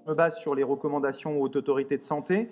Je me base sur les recommandations haute autorité de santé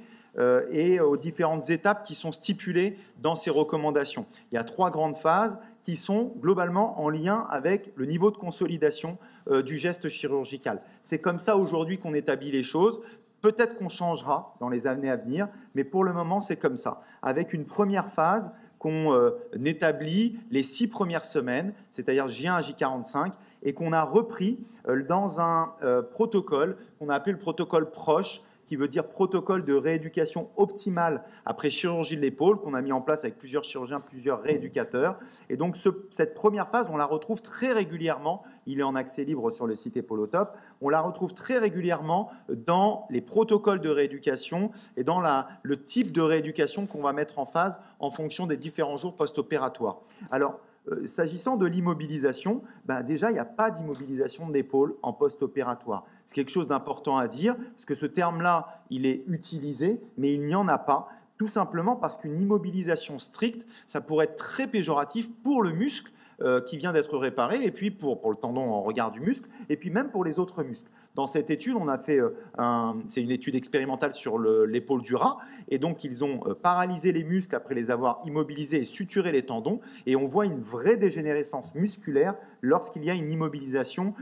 et aux différentes étapes qui sont stipulées dans ces recommandations. Il y a 3 grandes phases qui sont globalement en lien avec le niveau de consolidation du geste chirurgical. C'est comme ça aujourd'hui qu'on établit les choses. Peut-être qu'on changera dans les années à venir, mais pour le moment, c'est comme ça. Avec une première phase qu'on établit les 6 premières semaines, c'est-à-dire J1 à J45, et qu'on a repris dans un protocole qu'on a appelé le protocole PROCHE, qui veut dire protocole de rééducation optimale après chirurgie de l'épaule, qu'on a mis en place avec plusieurs chirurgiens, plusieurs rééducateurs. Et donc cette première phase, on la retrouve très régulièrement, il est en accès libre sur le site Epolotop, on la retrouve très régulièrement dans les protocoles de rééducation et dans le type de rééducation qu'on va mettre en phase en fonction des différents jours post-opératoires. Alors, s'agissant de l'immobilisation, déjà, il n'y a pas d'immobilisation de l'épaule en post-opératoire. C'est quelque chose d'important à dire, parce que ce terme-là, il est utilisé, mais il n'y en a pas, tout simplement parce qu'une immobilisation stricte, ça pourrait être très péjoratif pour le muscle qui vient d'être réparé, et puis pour le tendon en regard du muscle, et puis même pour les autres muscles. Dans cette étude, on a fait, c'est une étude expérimentale sur l'épaule du rat, et donc ils ont paralysé les muscles après les avoir immobilisés et suturé les tendons, et on voit une vraie dégénérescence musculaire lorsqu'il y a une immobilisation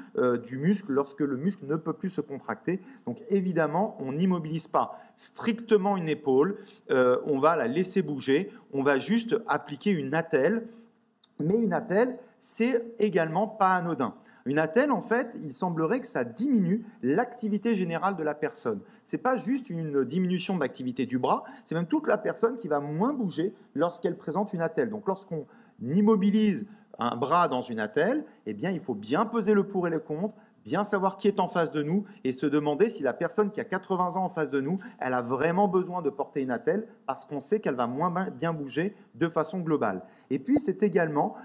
du muscle, lorsque le muscle ne peut plus se contracter. Donc évidemment, on n'immobilise pas strictement une épaule, on va la laisser bouger, on va juste appliquer une attelle. Mais une attelle, c'est également pas anodin. Une attelle, en fait, il semblerait que ça diminue l'activité générale de la personne. Ce n'est pas juste une diminution de l'activité du bras, c'est même toute la personne qui va moins bouger lorsqu'elle présente une attelle. Donc lorsqu'on immobilise un bras dans une attelle, eh bien, il faut bien peser le pour et le contre, bien savoir qui est en face de nous et se demander si la personne qui a 80 ans en face de nous, elle a vraiment besoin de porter une attelle parce qu'on sait qu'elle va moins bien bouger de façon globale. Et puis, c'est également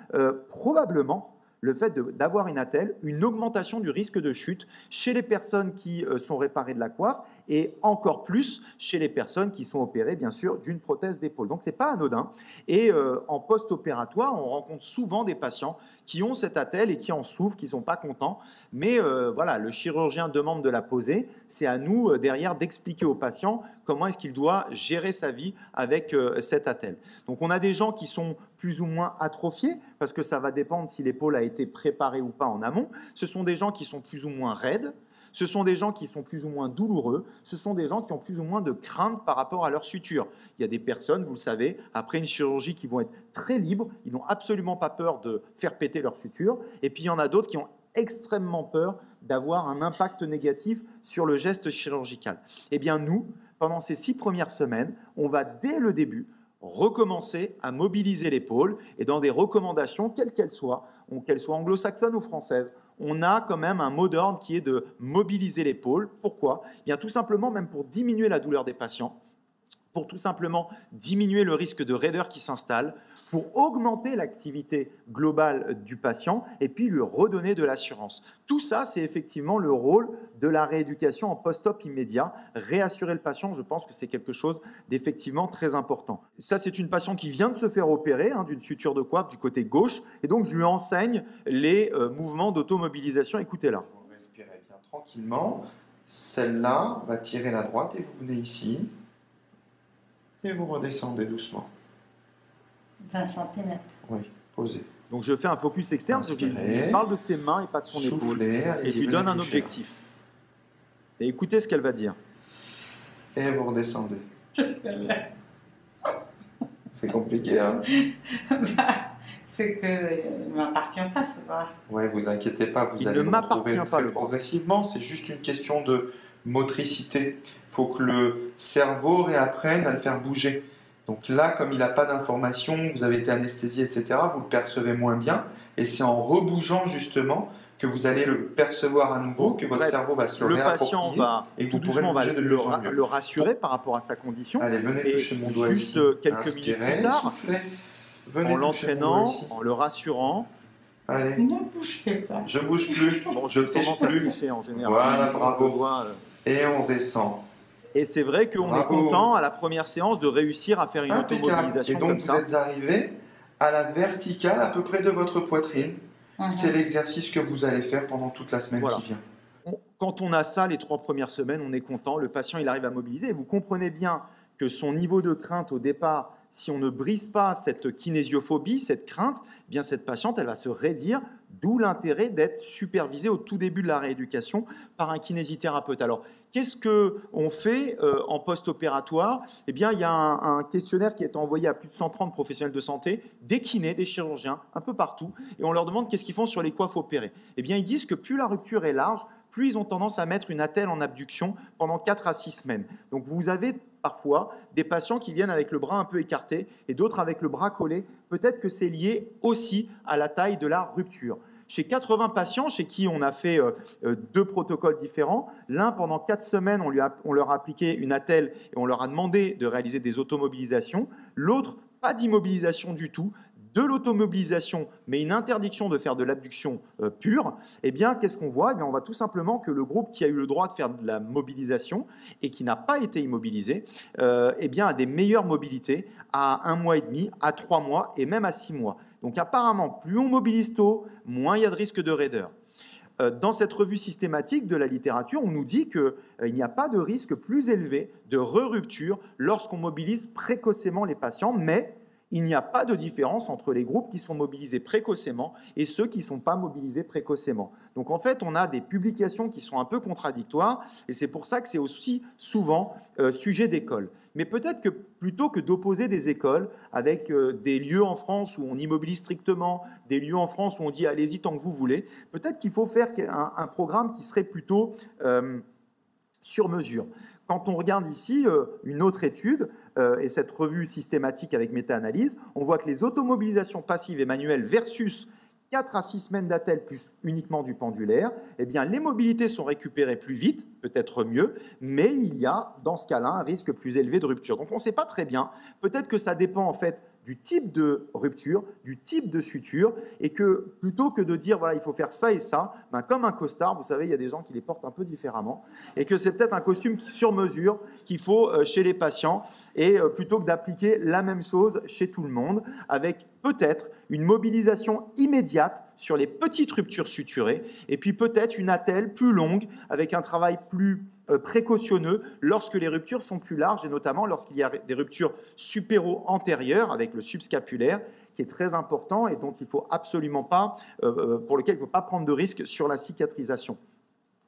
probablement le fait d'avoir une attelle, une augmentation du risque de chute chez les personnes qui sont réparées de la coiffe et encore plus chez les personnes qui sont opérées, bien sûr, d'une prothèse d'épaule. Donc, ce n'est pas anodin. Et en post-opératoire, on rencontre souvent des patients qui ont cette attelle et qui en souffrent, qui ne sont pas contents. Mais voilà, le chirurgien demande de la poser. C'est à nous, derrière, d'expliquer au patient comment est-ce qu'il doit gérer sa vie avec cette attelle. Donc, on a des gens qui sont plus ou moins atrophiés, parce que ça va dépendre si l'épaule a été préparée ou pas en amont. Ce sont des gens qui sont plus ou moins raides. Ce sont des gens qui sont plus ou moins douloureux. Ce sont des gens qui ont plus ou moins de crainte par rapport à leur suture. Il y a des personnes, vous le savez, après une chirurgie qui vont être très libres. Ils n'ont absolument pas peur de faire péter leur suture. Et puis, il y en a d'autres qui ont extrêmement peur d'avoir un impact négatif sur le geste chirurgical. Eh bien, nous, pendant ces 6 premières semaines, on va dès le début recommencer à mobiliser l'épaule et dans des recommandations, quelles qu'elles soient anglo-saxonnes ou françaises, on a quand même un mot d'ordre qui est de mobiliser l'épaule. Pourquoi ? Eh bien, tout simplement, même pour diminuer la douleur des patients, pour tout simplement diminuer le risque de raideur qui s'installe, pour augmenter l'activité globale du patient et puis lui redonner de l'assurance. Tout ça, c'est effectivement le rôle de la rééducation en post-op immédiat. Réassurer le patient, je pense que c'est quelque chose d'effectivement très important. Ça, c'est une patiente qui vient de se faire opérer d'une suture de coiffe du côté gauche et donc je lui enseigne les mouvements d'automobilisation. Écoutez-la. Vous respirez bien tranquillement. Celle-là va tirer la droite et vous venez ici. Et vous redescendez doucement. 20 cm. Oui, posez. Donc je fais un focus externe, je parle de ses mains et pas de son épaule. Et je lui donne un objectif. Et écoutez ce qu'elle va dire. Et vous redescendez. C'est compliqué, hein? C'est que ne m'appartient pas, ce bras. Ouais, vous inquiétez pas, vous allez le retrouver progressivement. C'est juste une question de motricité. Il faut que le cerveau réapprenne à le faire bouger. Donc là, comme il n'a pas d'information, vous avez été anesthésié, etc., vous le percevez moins bien. Et c'est en rebougeant justement que vous allez le percevoir à nouveau, que votre cerveau va se le réapproprier. Le patient va et tout doucement le rassurer par rapport à sa condition. Allez, venez toucher mon doigt ici. Juste quelques minutes plus tard, soufflez. Venez en l'entraînant, en le rassurant. Allez. Ne bougez pas. Je bouge plus. Bon, je tendance à tricher en général. Voilà, bravo. Et on descend. Et c'est vrai qu'on est content à la première séance de réussir à faire une automobilisation comme ça. Et donc vous êtes arrivé à la verticale à peu près de votre poitrine. C'est l'exercice que vous allez faire pendant toute la semaine qui vient. Quand on a ça, les 3 premières semaines, on est content, le patient il arrive à mobiliser. Et vous comprenez bien que son niveau de crainte au départ, si on ne brise pas cette kinésiophobie, cette crainte, eh bien cette patiente, elle va se raidir, d'où l'intérêt d'être supervisée au tout début de la rééducation par un kinésithérapeute. Alors, qu'est-ce qu'on fait en post-opératoire? Eh bien, il y a un questionnaire qui est envoyé à plus de 130 professionnels de santé, des kinés, des chirurgiens, un peu partout, et on leur demande qu'est-ce qu'ils font sur les coiffes opérées. Eh bien, ils disent que plus la rupture est large, plus ils ont tendance à mettre une attelle en abduction pendant 4 à 6 semaines. Donc, vous avez parfois des patients qui viennent avec le bras un peu écarté et d'autres avec le bras collé. Peut-être que c'est lié aussi à la taille de la rupture. Chez 80 patients chez qui on a fait 2 protocoles différents, l'un pendant 4 semaines, on leur a appliqué une attelle et on leur a demandé de réaliser des automobilisations. L'autre, pas d'immobilisation du tout, de l'automobilisation, mais une interdiction de faire de l'abduction pure. Eh bien, qu'est-ce qu'on voit? Eh bien, on voit tout simplement que le groupe qui a eu le droit de faire de la mobilisation et qui n'a pas été immobilisé, eh bien, a des meilleures mobilités à 1 mois et demi, à 3 mois et même à 6 mois. Donc apparemment, plus on mobilise tôt, moins il y a de risque de raideur. Dans cette revue systématique de la littérature, on nous dit qu'il n'y a pas de risque plus élevé de re-rupture lorsqu'on mobilise précocement les patients, mais il n'y a pas de différence entre les groupes qui sont mobilisés précocement et ceux qui ne sont pas mobilisés précocement. Donc en fait, on a des publications qui sont un peu contradictoires et c'est pour ça que c'est aussi souvent sujet d'école. Mais peut-être que plutôt que d'opposer des écoles avec des lieux en France où on immobilise strictement, des lieux en France où on dit allez-y tant que vous voulez, peut-être qu'il faut faire un programme qui serait plutôt sur mesure. Quand on regarde ici une autre étude et cette revue systématique avec méta-analyse, on voit que les automobilisations passives et manuelles versus 4 à 6 semaines d'attelle plus uniquement du pendulaire, eh bien les mobilités sont récupérées plus vite, peut-être mieux, mais il y a dans ce cas-là un risque plus élevé de rupture. Donc on ne sait pas très bien, peut-être que ça dépend en fait du type de rupture, du type de suture, et que plutôt que de dire voilà il faut faire ça et ça, ben, comme un costard, vous savez il y a des gens qui les portent un peu différemment, et que c'est peut-être un costume sur mesure qu'il faut chez les patients, et plutôt que d'appliquer la même chose chez tout le monde, avec peut-être une mobilisation immédiate sur les petites ruptures suturées, et puis peut-être une attelle plus longue, avec un travail plus précautionneux lorsque les ruptures sont plus larges et notamment lorsqu'il y a des ruptures supéro-antérieures avec le subscapulaire qui est très important et dont il faut absolument pas, pour lequel il ne faut pas prendre de risque sur la cicatrisation.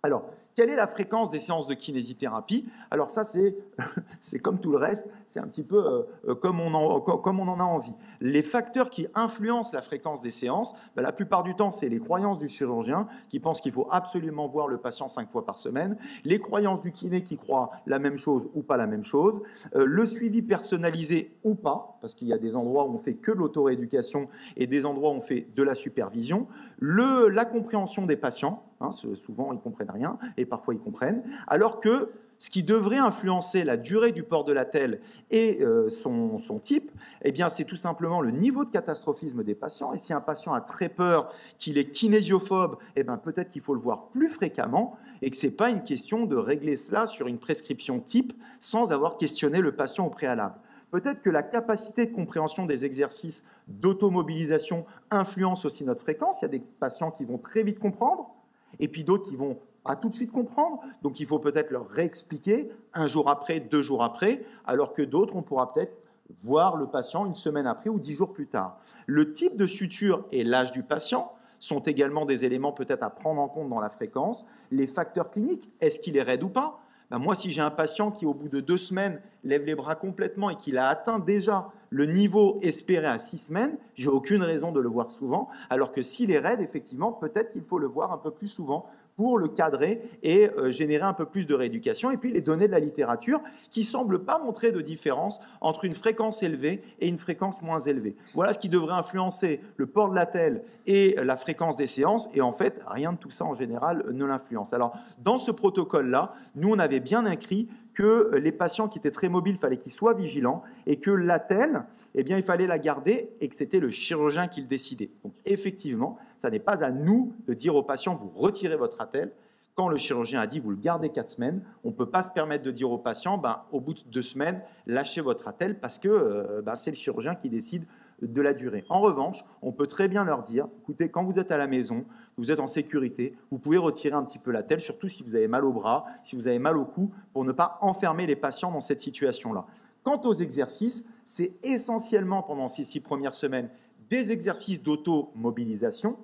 Alors, quelle est la fréquence des séances de kinésithérapie? Alors ça, c'est comme tout le reste, c'est un petit peu comme on en a envie. Les facteurs qui influencent la fréquence des séances, ben, la plupart du temps, c'est les croyances du chirurgien qui pense qu'il faut absolument voir le patient 5 fois par semaine, les croyances du kiné qui croit la même chose ou pas la même chose, le suivi personnalisé ou pas, parce qu'il y a des endroits où on fait que de l'auto-rééducation et des endroits où on fait de la supervision, la compréhension des patients, hein, souvent ils ne comprennent rien, et parfois ils comprennent, alors que ce qui devrait influencer la durée du port de l'attelle et son type, eh bien, c'est tout simplement le niveau de catastrophisme des patients. Et si un patient a très peur, qu'il est kinésiophobe, eh bien, peut-être qu'il faut le voir plus fréquemment et que ce n'est pas une question de régler cela sur une prescription type sans avoir questionné le patient au préalable. Peut-être que la capacité de compréhension des exercices d'automobilisation influence aussi notre fréquence. Il y a des patients qui vont très vite comprendre et puis d'autres qui vont pas tout de suite comprendre, donc il faut peut-être leur réexpliquer 1 jour après, 2 jours après, alors que d'autres, on pourra peut-être voir le patient 1 semaine après ou 10 jours plus tard. Le type de suture et l'âge du patient sont également des éléments peut-être à prendre en compte dans la fréquence. Les facteurs cliniques, est-ce qu'il est raide ou pas? Ben moi, si j'ai un patient qui, au bout de 2 semaines, lève les bras complètement et qu'il a atteint déjà le niveau espéré à 6 semaines, j'ai aucune raison de le voir souvent, alors que s'il est raide, effectivement, peut-être qu'il faut le voir un peu plus souvent pour le cadrer et générer un peu plus de rééducation. Et puis les données de la littérature qui ne semblent pas montrer de différence entre une fréquence élevée et une fréquence moins élevée. Voilà ce qui devrait influencer le port de l'attelle et la fréquence des séances. Et en fait, rien de tout ça en général ne l'influence. Alors, dans ce protocole-là, nous, on avait bien écrit que les patients qui étaient très mobiles, il fallait qu'ils soient vigilants et que l'attelle, eh bien, il fallait la garder et que c'était le chirurgien qui le décidait. Donc, effectivement, ça n'est pas à nous de dire aux patients, vous retirez votre attelle. Quand le chirurgien a dit, vous le gardez 4 semaines, on ne peut pas se permettre de dire aux patients, au bout de 2 semaines, lâchez votre attelle parce que c'est le chirurgien qui décide de la durée. En revanche, on peut très bien leur dire, écoutez, quand vous êtes à la maison, vous êtes en sécurité, vous pouvez retirer un petit peu la tête, surtout si vous avez mal au bras, si vous avez mal au cou, pour ne pas enfermer les patients dans cette situation-là. Quant aux exercices, c'est essentiellement pendant ces 6 premières semaines des exercices d'auto-mobilisation,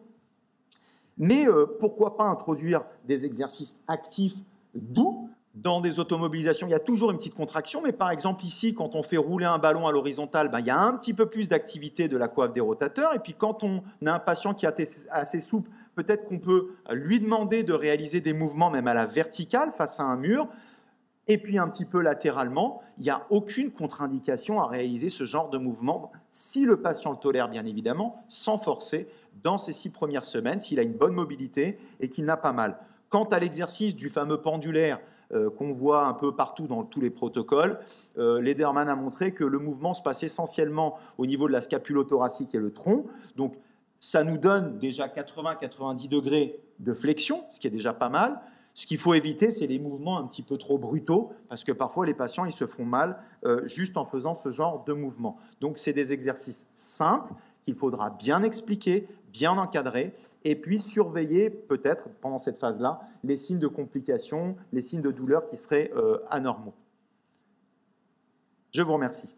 mais pourquoi pas introduire des exercices actifs doux dans des automobilisations. Il y a toujours une petite contraction, mais par exemple ici, quand on fait rouler un ballon à l'horizontale, il y a un petit peu plus d'activité de la coiffe des rotateurs, et puis quand on a un patient qui est assez souple, peut-être qu'on peut lui demander de réaliser des mouvements même à la verticale face à un mur, et puis un petit peu latéralement. Il n'y a aucune contre-indication à réaliser ce genre de mouvement, si le patient le tolère bien évidemment, sans forcer, dans ces 6 premières semaines, s'il a une bonne mobilité et qu'il n'a pas mal. Quant à l'exercice du fameux pendulaire qu'on voit un peu partout dans tous les protocoles, Lederman a montré que le mouvement se passe essentiellement au niveau de la scapulothoracique et le tronc. Donc, ça nous donne déjà 80-90 degrés de flexion, ce qui est déjà pas mal. Ce qu'il faut éviter, c'est les mouvements un petit peu trop brutaux, parce que parfois les patients ils se font mal juste en faisant ce genre de mouvement. Donc, c'est des exercices simples qu'il faudra bien expliquer, bien encadrer, et puis surveiller peut-être pendant cette phase-là les signes de complications, les signes de douleur qui seraient anormaux. Je vous remercie.